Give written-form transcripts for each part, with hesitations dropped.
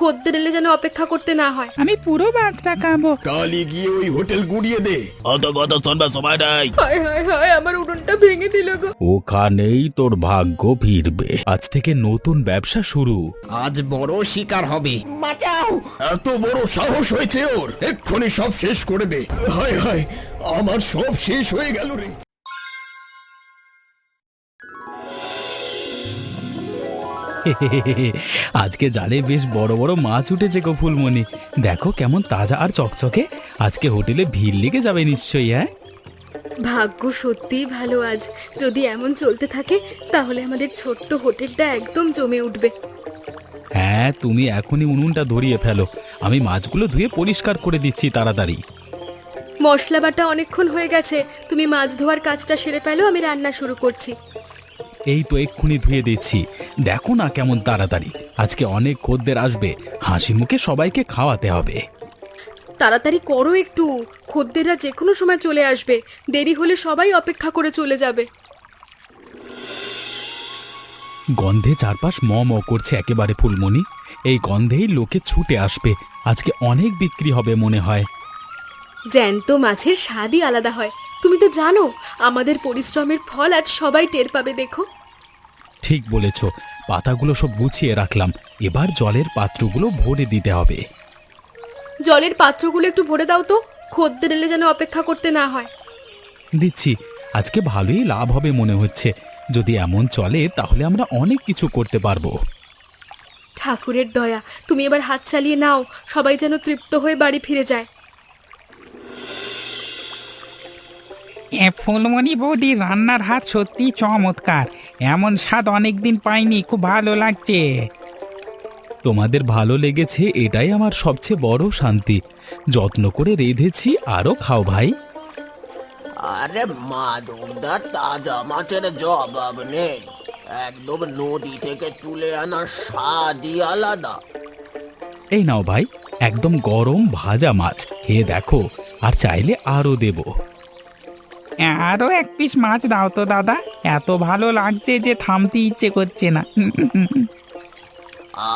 খদ্দের এলে যেন অপেক্ষা করতে না হয়। আমি পুরো ভাতটা খাবো। কালই গিয়ে ওই হোটেল গুড়িয়ে দে। অত কথা শুনবার সময় নাই। হায় হায় হায়, আমার উঠোনটা ভেঙে দিল গো। ওখানেই তোর ভাগ্য ফিরবে। আজ থেকে নতুন ব্যবসা শুরু। আজ বড় শিকার হবে। বাঁচাও! এত বড় সাহস হয়েছে ওর! এক্ষুনি সব শেষ করে দে। হায় হায়, আমার সব শেষ হয়ে গেল রে। আজকে জালে বেশ বড় বড় মাছ উঠেছে গো ফুলমণি। দেখো কেমন তাজা আর চকচকে। আজকে হোটেলে ভিড় লেগে যাবে নিশ্চয়ই। হ্যাঁ, ভাগ্য সত্যিই ভালো আজ। যদি এমন চলতে থাকে তাহলে আমাদের ছোট্ট হোটেলটা একদম জমে উঠবে। হ্যাঁ, তুমি এখনই উনুনটা ধরিয়ে ফেলো। আমি মাছগুলো ধুয়ে পরিষ্কার করে দিচ্ছি তাড়াতাড়ি। মশলা বাটা অনেকক্ষণ হয়ে গেছে, তুমি মাছ ধোয়ার কাজটা সেরে ফেলো, আমি রান্না শুরু করছি। এই তো এক্ষুনি ধুয়ে দিচ্ছি। দেখো না কেমন তাড়াতাড়ি। আজকে অনেক খদ্দের আসবে, হাসি মুখে সবাইকে খাওয়াতে হবে। তাড়াতাড়ি করো একটু, খদ্দেররা যে কোনো সময় চলে আসবে। দেরি হলে সবাই অপেক্ষা করে চলে যাবে। গন্ধে চারপাশ ম ম করছে একেবারে ফুলমণি। এই গন্ধেই লোকে ছুটে আসবে। আজকে অনেক বিক্রি হবে মনে হয়। জ্যান্ত মাছের স্বাদই আলাদা হয়। তুমি তো জানো আমাদের পরিশ্রমের ফল আজ সবাই টের পাবে। দেখো, ঠিক বলেছ। পাতাগুলো সব গুছিয়ে রাখলাম। এবার জলের পাত্রগুলো ভরে দিতে হবে। জলের পাত্রগুলো একটু ভরে দাও তো, খদ্দের এলে যেন অপেক্ষা করতে না হয়। দিচ্ছি। আজকে ভালোই লাভ হবে মনে হচ্ছে। যদি এমন চলে তাহলে আমরা অনেক কিছু করতে পারবো। ঠাকুরের দয়া, তুমি এবার হাত চালিয়ে নাও, সবাই যেন তৃপ্ত হয়ে বাড়ি ফিরে যায়। ফুলমণি বৌদি রান্নার হাত সত্যি চমৎকার। এমন স্বাদ অনেকদিন পাইনি, খুব ভালো লাগছে। তোমাদের ভালো লেগেছে এটাই আমার সবচেয়ে বড় শান্তি। যত্ন করে রেঁধেছি, আরো খাও ভাই। আরে মাধবদা, তাজা মাছের জবাব নেই। একদম নদী থেকে তুলে আনার স্বাদই আলাদা। এই নাও ভাই, একদম গরম ভাজা মাছ। খেয়ে দেখো, আর চাইলে আরো দেব। আরো এক পিস মাছ দাও তো দাদা, এত ভালো লাগছে যে থামতে ইচ্ছে করছে না।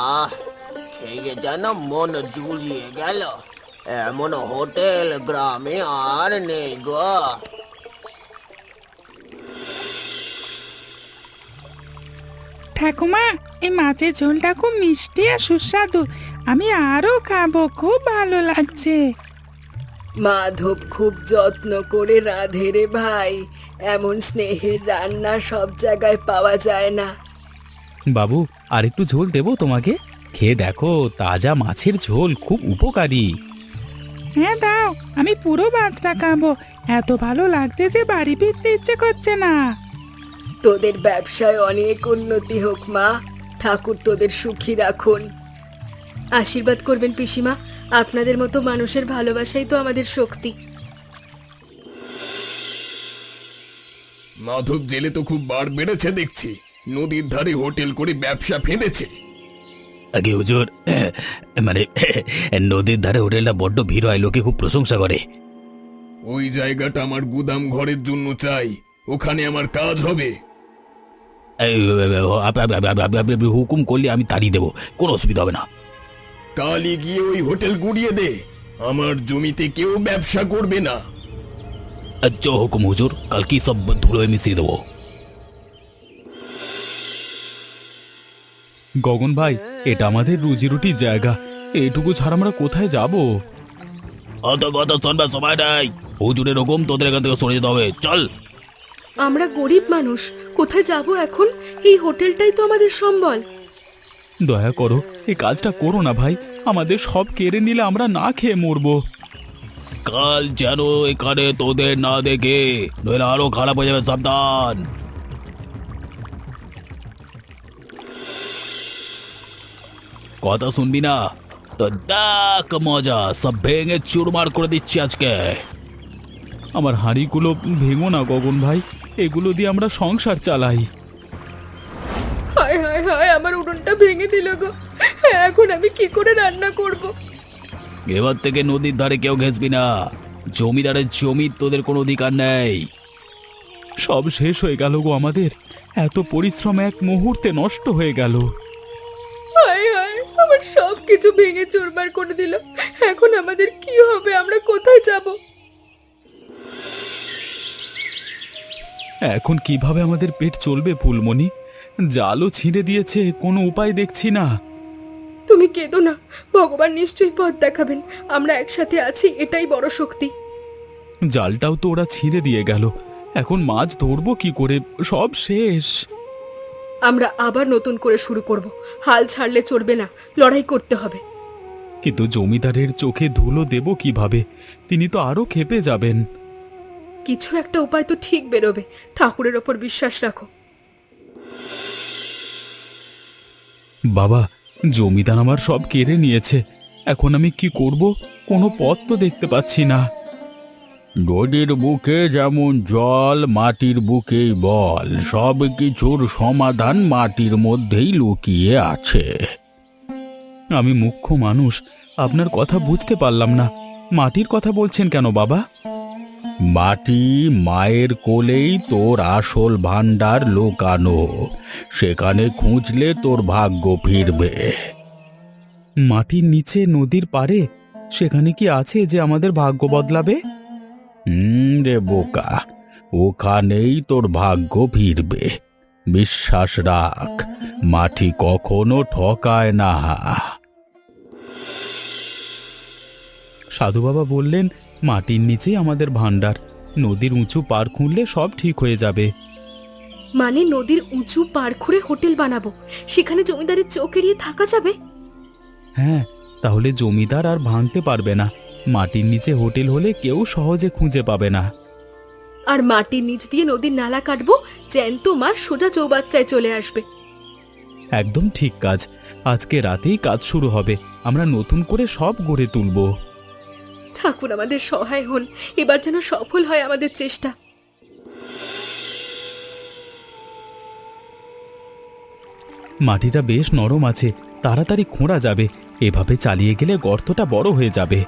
আহ, খেয়ে যেন মন জুড়িয়ে গেল। এমন হোটেল গ্রামে আর নেই গো। ঠাকুমা, এই মাছের ঝোলটা খুব মিষ্টি আর সুস্বাদু। আমি আরো খাবো, খুব ভালো লাগছে। মাধব খুব যত্ন করে রাঁধে রে ভাই। এমন স্নেহের রান্না সব জায়গায় পাওয়া যায় না। বাবু, আর একটু ঝোল দেবো তোমাকে? খেয়ে দেখো, তাজা মাছের ঝোল খুব উপকারী। হ্যাঁ দাও, আমি পুরো ভাতটা খাবো। এত ভালো লাগছে যে বাড়ি ফিরতে ইচ্ছে করছে না। তোদের ব্যবসায় অনেক উন্নতি হোক মা, ঠাকুর তোদের সুখী রাখুন। আশীর্বাদ করবেন পিসিমা, আপনাদের মতো মানুষের ভালোবাসাই তো আমাদের শক্তি। মাধব জেলে তো খুব বার বেড়েছে দেখছি। নদীর ধারে হোটেল করে ব্যবসা ফেঁদেছে। আগে হুজুর, মানে নদীর ধারে হোটেলটা বড্ড ভিড় হয়, লোকে খুব প্রশংসা করে। ওই জায়গাটা আমার গুদাম ঘরের জন্য চাই। ওখানে আমার কাজ হবে। আপনি হুকুম করলে আমি তাড়িয়ে দেবো, কোনো অসুবিধা হবে না। কালই গিয়ে ওই হোটেল গুড়িয়ে দে। আমার জমিতে কেউ ব্যবসা করবে না। আচ্ছা হুকুম হুজুর, কালকে সব ধুলোয় মিশিয়ে দেবো। গগন ভাই, এটা আমাদের রুজি রুটির জায়গা। এটুকু ছাড়া আমরা কোথায় যাব? অত কথা শুনবার সময় নাই। হুজুরের হুকুম, তোদের এখান থেকে সরে যেতে হবে। চল। আমরা গরিব মানুষ, কোথায় যাব এখন? এই হোটেলটাই তো আমাদের সম্বল। দয়া করো, এই কাজটা করো না ভাই। আমাদের সব কেড়ে নিলে আমরা না খেয়ে মরবো। কাল যেন এখানে তোদের না দেখে, নইলে আরো খারাপ হয়ে যাবে, সাবধান। কথা শুনবি না তো দেখ মজা, সব ভেঙে চুরমার করে দিচ্ছি আজকে। আমার হাঁড়িগুলো ভেঙো না গগন ভাই, এগুলো দিয়ে আমরা সংসার চালাই। হায় হায় হায়, আমার উনুনটা ভেঙে দিল গো। এখন আমি কি করে রান্না করব? এবার থেকে নদীর ধারে কেউ ঘেসবি না। জমিদারের জমি তোদের কোনো অধিকার নেই। সব শেষ হয়ে গেল গো আমাদের। এত পরিশ্রম এক মুহূর্তে নষ্ট হয়ে গেল। হায় হায়, আমার সব কিছু ভেঙে চুরমার করে দিল। এখন আমাদের কি হবে? আমরা কোথায় যাব? এখন কিভাবে আমাদের পেট চলবে ফুলমণি? জালও ছিঁড়ে দিয়েছে, কোনো উপায় দেখছি না। তুমি কেঁদো না, ভগবান নিশ্চয়ই পথ দেখাবেন। আমরা একসাথে আছি, এটাই বড় শক্তি। জালটাও তো ওরা ছিঁড়ে দিয়ে গেল, এখন মাছ ধরবো কি করে? সব শেষ। আমরা আবার নতুন করে শুরু করব। হাল ছাড়লে চলবে না, লড়াই করতে হবে। কিন্তু জমিদারের চোখে ধুলো দেব কিভাবে? তিনি তো আরো ক্ষেপে যাবেন। কিছু একটা উপায় তো ঠিক বেরোবে। ঠাকুরের ওপর বিশ্বাস রাখো। বাবা, জমিদার আমার সব কেড়ে নিয়েছে। এখন আমি কি করব? কোনো পথ তো দেখতে পাচ্ছি না। নদীর বুকে যেমন জল, মাটির বুকেই বল। সব কিছুর সমাধান মাটির মধ্যেই লুকিয়ে আছে। আমি মুখ্য মানুষ, আপনার কথা বুঝতে পারলাম না। মাটির কথা বলছেন কেন বাবা? মাটি মায়ের কোলেই তোর আসল ভান্ডার লুকানো। সেখানে খুঁজলে তোর ভাগ্য ফিরবে। মাটির নিচে নদীর পাড়ে সেখানে কি আছে যে আমাদের ভাগ্য বদলাবে? রে বোকা, ওখানেই তোর ভাগ্য ফিরবে। বিশ্বাস রাখ, মাটি কখনো ঠকায় না। সাধু বাবা বললেন মাটির নিচেই আমাদের ভান্ডার। নদীর উঁচু পার খুঁড়লে সব ঠিক হয়ে যাবে। মানে নদীর উঁচু পাড় খুঁড়ে হোটেল বানাবো, সেখানে জমিদারের চোখ এড়িয়ে থাকা যাবে? হ্যাঁ, তাহলে জমিদার আর ভাঙতে পারবে না। মাটির নিচে হোটেল হলে কেউ সহজে খুঁজে পাবে না। আর মাটির নিচ দিয়ে নদীর নালা কাটবো, জ্যান্ত মাছ সোজা চৌবাচ্চায় চলে আসবে। একদম ঠিক কাজ। আজকে রাতেই কাজ শুরু হবে। আমরা নতুন করে সব গড়ে তুলব। ঠাকুর আমাদের সহায় হন, এবার যেন সফল হয় আমাদের চেষ্টা। মাটিটা বেশ নরম আছে, তাড়াতাড়ি খোঁড়া যাবে। এভাবে চালিয়ে গেলে গর্তটা বড় হয়ে যাবে।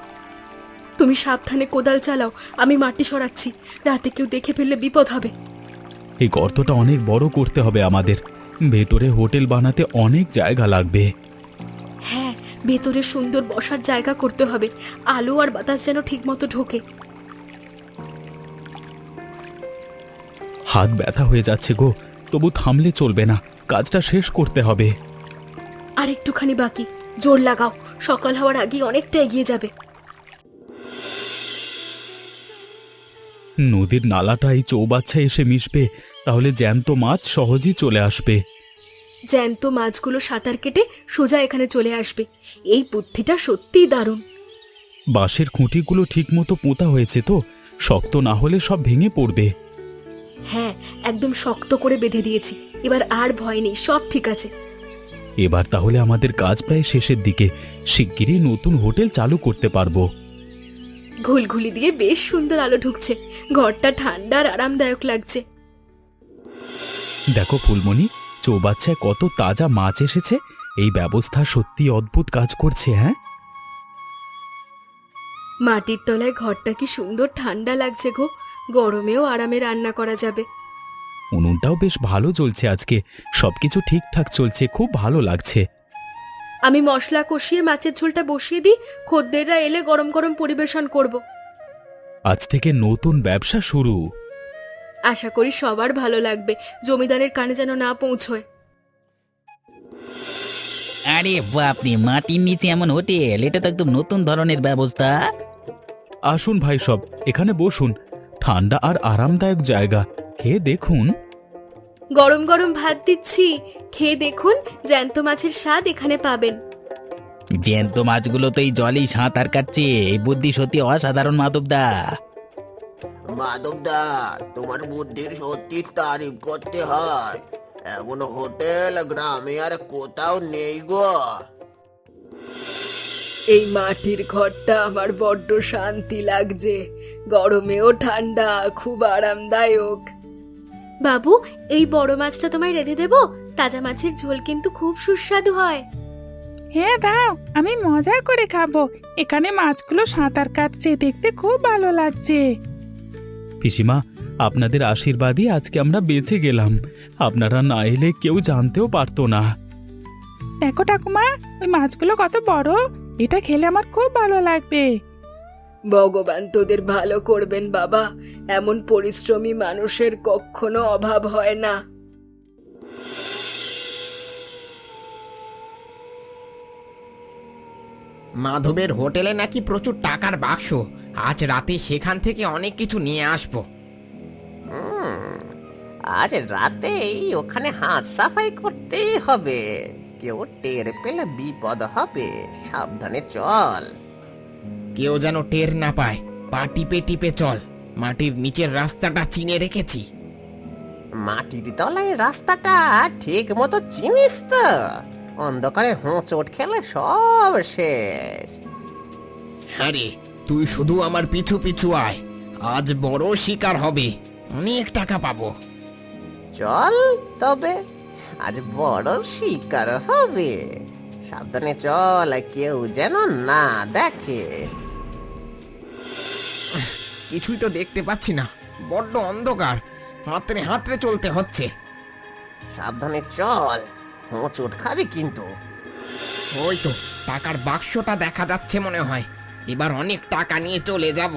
তুমি সাবধানে কোদাল চালাও, আমি মাটি সরাচ্ছি। রাতে কেউ দেখে ফেললে বিপদ হবে। এই গর্তটা অনেক বড় করতে হবে আমাদের। ভেতরে হোটেল বানাতে অনেক জায়গা লাগবে। হ্যাঁ, ভেতরে সুন্দর বসার জায়গা করতে হবে। আলো আর বাতাস যেন ঠিকমতো ঢোকে। হাত ব্যথা হয়ে যাচ্ছে গো, তবু থামলে চলবে না। কাজটা শেষ করতে হবে। আর একটুখানি বাকি, জোর লাগাও। সকাল হওয়ার আগে অনেকটা এগিয়ে যাবে। নদীর নালাটা এই চৌবাচ্চায় এসে মিশবে, তাহলে জ্যান্ত মাছ সহজেই চলে আসবে। জ্যান্ত মাছগুলো সাঁতার কেটে সোজা এখানে চলে আসবে। এই বুদ্ধিটা সত্যিই দারুণ। বাঁশের খুঁটিগুলো ঠিকমতো পোঁতা হয়েছে তো? শক্ত না হলে সব ভেঙে পড়বে। হ্যাঁ, একদম শক্ত করে বেঁধে দিয়েছি। এবার আর ভয় নেই, সব ঠিক আছে। এবার তাহলে আমাদের কাজ প্রায় শেষের দিকে। শিগগিরই নতুন হোটেল চালু করতে পারবো। ঘুলঘুলি দিয়ে বেশ সুন্দর আলো ঢুকছে। ঘরটা ঠান্ডা আর আরামদায়ক লাগছে। দেখো ফুলমণি, চৌবাচ্চায় কত তাজা মাছ এসেছে। এই ব্যবস্থা সত্যি অদ্ভুত কাজ করছে। হ্যাঁ, মাটির তলায় ঘরটা কি সুন্দর ঠান্ডা লাগছে গো। গরমেও আরামে রান্না করা যাবে। উনুনটাও বেশ ভালো জ্বলছে আজকে। সবকিছু ঠিকঠাক চলছে, খুব ভালো লাগছে। আমি মশলা কষিয়ে মাছের ঝোলটা বসিয়ে দিই। খদ্দেররা এলে গরম গরম পরিবেশন করব। আজ থেকে নতুন ব্যবসা শুরু। আশা করি সবার ভালো লাগবে, জমিদারের কানে যেন না পৌঁছয়। আরে বাপরে, মাটির নিচে এমন হোটেল, এটা তো একদম নতুন ধরনের ব্যবস্থা। আসুন ভাই সব, এখানে বসুন। ঠান্ডা আর আরামদায়ক জায়গা। খেয়ে দেখুন। গরম গরম ভাত দিচ্ছি, খেয়ে দেখুন। জ্যান্ত মাছের স্বাদ এখানে পাবেন। জ্যান্ত মাছগুলো তো এই জলেই সাঁতার কাটছে। এই বুদ্ধি সত্যি অসাধারণ মাধবদা। মাধবদা, তোমার বুদ্ধির সত্যি তারিফ করতে হয়। এমন হোটেল গ্রামে আর কোথাও নেই গো। এই মাটির ঘরটা আমার বড্ড শান্তি লাগছে। গরমেও ঠান্ডা, খুব আরামদায়ক। বাবু, এই বড় মাছটা তোমায় রেঁধে দেবো? তাজা মাছের ঝোল কিন্তু খুব সুস্বাদু হয়। হ্যাঁ দাও, আমি মজা করে খাবো। এখানে মাছগুলো সাঁতার কাটছে, দেখতে খুব ভালো লাগছে। পিসিমা, আপনাদের আশীর্বাদই আজকে আমরা বেঁচে গেলাম। আপনারা না এলে কেউ জানতেও পারতো না। দেখো ঠাকুমা, ওই মাছগুলো কত বড়। এটা খেলে আমার খুব ভালো লাগবে। ভগবান তোদের ভালো করবেন বাবা, এমন পরিশ্রমী মানুষের কখনো অভাব হয় না। মাধবের হোটেলে নাকি প্রচুর টাকার বাক্স। আজ রাতে সেখান থেকে অনেক কিছু নিয়ে আসবো। আজ রাতেই ওখানে হাত সাফাই করতেই হবে, কেউ টের পেলে বিপদ হবে, সাবধানে চল। কেউ যেন টের না পায়। পা টিপে টিপে চল, মাটির নিচের রাস্তাটা চিনে রেখেছি। মাটির তলায় রাস্তাটা ঠিক মতো চিনিস তো? অন্ধকারে হোঁচট খেলে সব শেষ। হ্যাঁ রে, তুই শুধু আমার পিছু পিছু আয়। আজ বড় শিকার হবে, অনেক টাকা পাবো। চল তবে, আজ বড় শিকার হবে। সাবধানে চল, কেউ যেন না দেখে। কিছুই তো দেখতে পাচ্ছি না, বড্ড অন্ধকার। হাতড়ে হাতড়ে চলতে হচ্ছে। সাবধানে চল, হোঁচট খাবি কিন্তু। ওই তো টাকার বাক্সটা দেখা যাচ্ছে মনে হয়। এবার অনেক টাকা নিয়ে চলে যাব।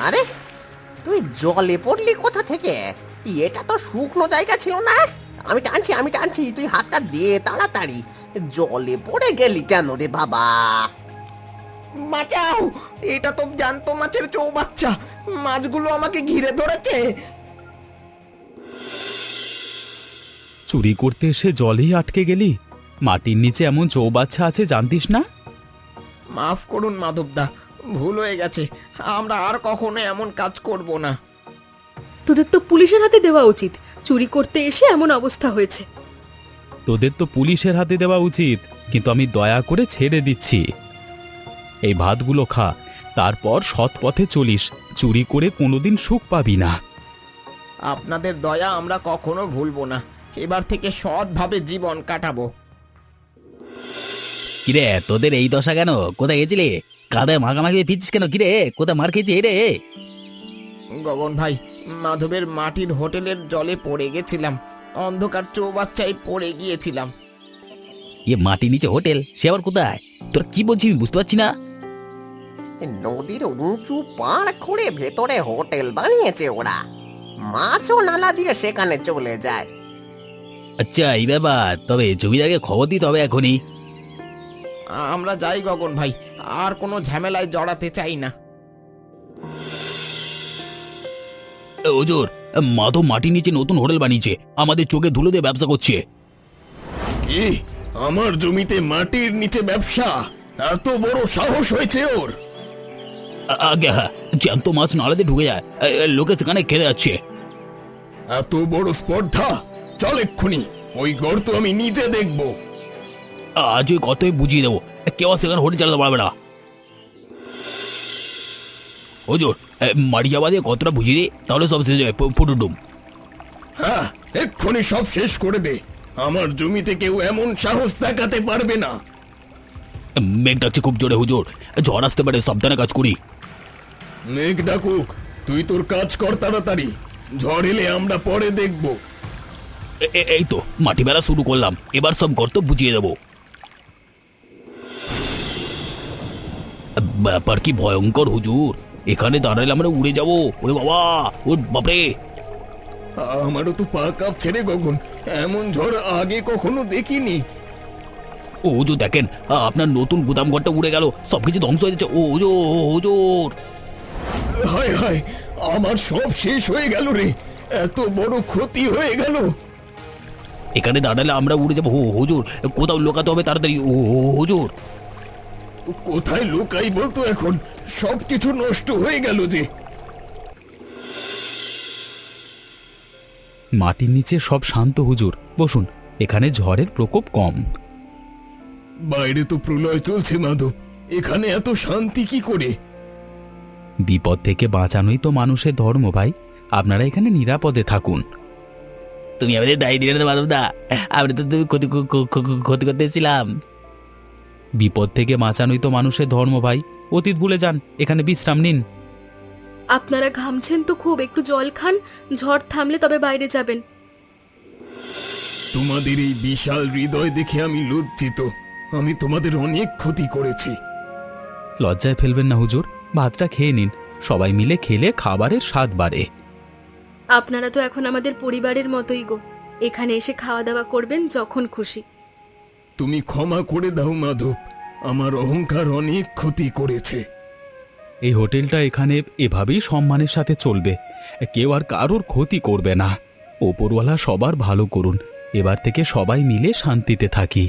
আরে তুই জলে পড়লি কোথা থেকে? এটা তো শুকনো জায়গা ছিল না। আমি টানছি, তুই হাতটা দিয়ে তাড়াতাড়ি। জলে পড়ে গেলি কেন রে বাবা? বাঁচাও, এটা তো জ্যান্ত মাছের চৌবাচ্চা। মাছগুলো আমাকে ঘিরে ধরেছে। চুরি করতে এসে জলেই আটকে গেলি? মাটির নিচে এমন চৌবাচ্চা আছে জানতিস না? মাফ করুন মাধবদা, ভুল হয়ে গেছে। আমরা আর কখনো এমন কাজ করব না। তোদের তো পুলিশের হাতে দেওয়া উচিত, চুরি করতে এসে এমন অবস্থা হয়েছে। তোদের তো পুলিশের হাতে দেওয়া উচিত, কিন্তু আমি দয়া করে ছেড়ে দিচ্ছি। এই ভাতগুলো খা, তারপর সৎ পথে চলিস। চুরি করে কোনোদিন সুখ পাবি না। আপনাদের দয়া আমরা কখনো ভুলবো না। এবার থেকে সৎভাবে জীবন কাটাবো। কিরে, তোদের এই দশা কেন? কোথায় গেছিলি? কাদায় মাখামাখি ফিরছিস কেন? কিরে, কোথায় মার খেয়েছি রে? গগন ভাই, মাধবের মাটির হোটেলের জলে পড়ে গেছিলাম। অন্ধকার চৌবাচ্চায় পড়ে গিয়েছিলাম। মাটির নিচে হোটেল? সে আবার কোথায়? তোর কি বলছিস আমি বুঝতে পারছি না। নদীর উঁচু পাড় খুঁড়ে ভেতরে হোটেল বানিয়েছে ওরা। মাছও নালা দিয়ে সেখানে চলে যায়। আচ্ছা, এই ব্যাপার। তবে জমিদারকে খবর দিতে হবে এখনই। আমরা যাই গগন ভাই, আর কোনো ঝামেলায় জড়াতে চাই না। ওজোর, মাধব মাটির নিচে নতুন হোটেল বানিয়েছে, আমাদের চোখে ধুলো দিয়ে ব্যবসা করছে। কি? আমার জমিতে মাটির নিচে ব্যবসা? এত বড় সাহস হয়েছে ওর? আগে হ্যাঁ, জ্যান্ত মাছ নালাতে ঢুকে যায়, লোকে সেখানে খেলে যাচ্ছে। এত বড় স্পর্ধা! চল এক্ষুনি, ওই গর্ত আমি নিজে দেখব। আজ ওই কতই বুঝিয়ে দেবো, কেউ আর সেখানে হোটেল চালাতে পারবে না। ওজোর, মারিয়াবাদে কতটা বুঝিয়ে দে, তাহলে সব শেষ যাবে ফুটুডুম। হ্যাঁ, এক্ষুনি সব শেষ করে দে। আমার জমিতে কেউ এমন সাহস দেখাতে পারবে না। মেঘ ডাকছে খুব জোরে হুজুর, ঝড় আসতে পারে, সাবধানে কাজ করি। মেঘ ডাকুক, তুই তোর কাজ কর তাড়াতাড়ি। ঝড় এলে আমরা পরে দেখব। এই তো মাটি বেড়া শুরু করলাম, এবার সব গর্ত বুঝিয়ে দেবো। ব্যাপার কি ভয়ঙ্কর হুজুর, এখানে দাঁড়ালে আমরা উড়ে যাবো। ওরে বাবা, ও বাপরে! আমারও তো পা কাঁপছে রে গগন, এমন ঝড় আগে কখনো দেখিনি। ও হুজুর দেখেন, আপনার নতুন গুদাম ঘরটা উড়ে গেল, সবকিছু ধ্বংস হয়ে যাচ্ছে। ও হুজুর, হুজুর! হায় হায়, আমার সব শেষ হয়ে গেল রে। এত বড় ক্ষতি হয়ে গেল। এখানে দাঁড়ালে আমরা উড়ে যাবো। হুজুর, কোথাও লোকাতে হবে তাড়াতাড়ি। ও হুজুর! কোথায় লুকাই বলতো এখন? সবকিছু নষ্ট হয়ে গেল যে। মাটির নিচে সব শান্ত হুজুর, বসুন। এখানে ঝড়ের প্রকোপ কম। বাইরে তো প্রলয় চলছে মাধব, এখানে এত শান্তি কি করে? বিপদ থেকে বাঁচানোই তো মানুষের ধর্ম ভাই। আপনারা এখানে নিরাপদে থাকুন। তুমি আমাদের দায়ী দিলে না মাধবদা, আমরা তো তুমি ক্ষতি করতে এসেছিলাম। বিপদ থেকে বাঁচানোই তো মানুষের ধর্ম ভাই। অতীত ভুলে যান, এখানে বিশ্রাম নিন। আপনারা ঘামছেন তো খুব, একটু জল খান, ঝড় থামলে তবে বাইরে যাবেন। তোমাদের এই বিশাল হৃদয় দেখে আমি লজ্জিত। আমি তোমাদের অনেক ক্ষতি করেছি। লজ্জায় ফেলবেন না হুজুর, ভাতটা খেয়ে নিন। সবাই মিলে খেলে খাবারের স্বাদ বাড়ে। আপনারা তো এখন আমাদের পরিবারের মতোই গো। এখানে এসে খাওয়া দাওয়া করবেন যখন খুশি। তুমি ক্ষমা করে দাও মাধব, আমার অহংকার অনেক ক্ষতি করেছে। এই হোটেলটা এখানে এভাবেই সম্মানের সাথে চলবে, কেউ আর কারোর ক্ষতি করবে না। ওপরওয়ালা সবার ভালো করুন। এবার থেকে সবাই মিলে শান্তিতে থাকি।